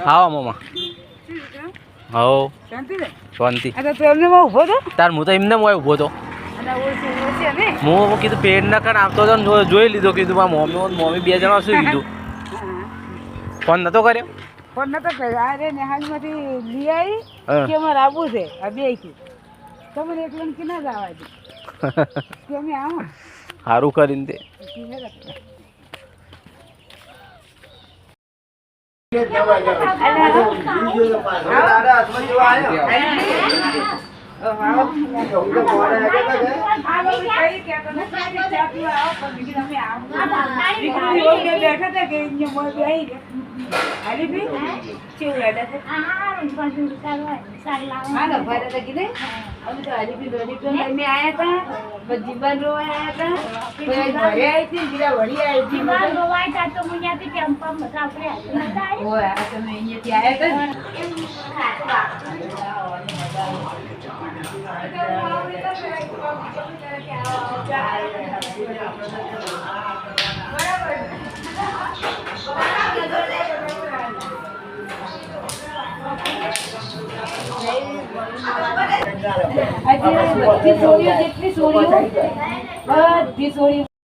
આવો મામા હો શાંતિ તાર હું તો એમને ઊભો હતો હું કીધું પેટ ના કણ આવતો હતો જોઈ લીધો કીધું મારા મમ્મી બે જણા શું કીધું ફોન નતો કર્યો અરે નેહાલમાંથી લઈ આવી કે અમારે આવવું છે આ બે તમને એકલા કે ના જવા દે તમે આવો સારું કરીને તે બધી સોરીઓ